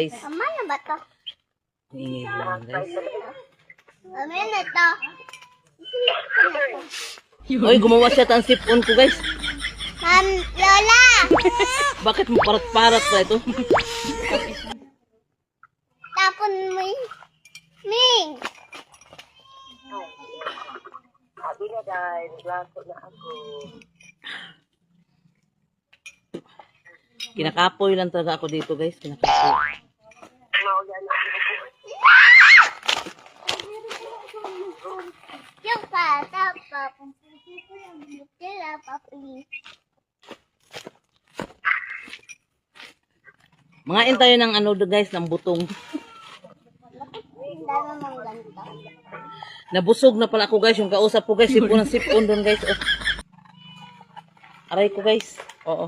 Ama na ba to? Ingay lang guys. Ama na to. Oy, gumawa siya ng sipon ko guys. Ma'am Lola! Bakit mo parat-parat pa ito? Tapon mo yun. Ming! Sabi na guys, laso na ako. Kinakapoy lang talaga ako dito guys. Kinakapoy. Maulan na ako. Yung pata pa. Sila pa please. Mga tayo ng ano guys, ng butong. Dami mong ganito. Nabusog na pala ako guys. Yung kausap ko guys, sipon ng sipon doon guys. Oh. Aray ko guys. Oo.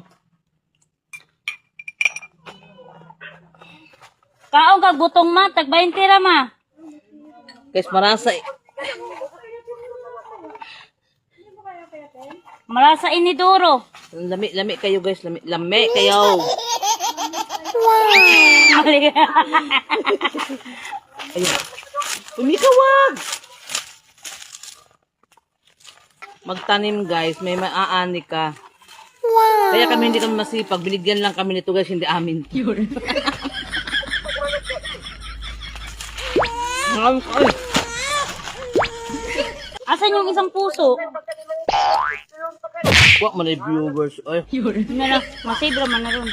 Kaong kag butong ma, tag 20 ra ma. Guys, marasa eh. Marasa iniduro. Lami kayo guys. Lami kayo. Mali. Ayun. Kumikawag. Magtanim guys. May maaani ka. Kaya kami hindi kami masipag. Binigyan lang kami nito guys. Hindi amin. Ay. Asan yung isang puso? Wak man yung viewers. Ay. Nga na, masibra man na ron.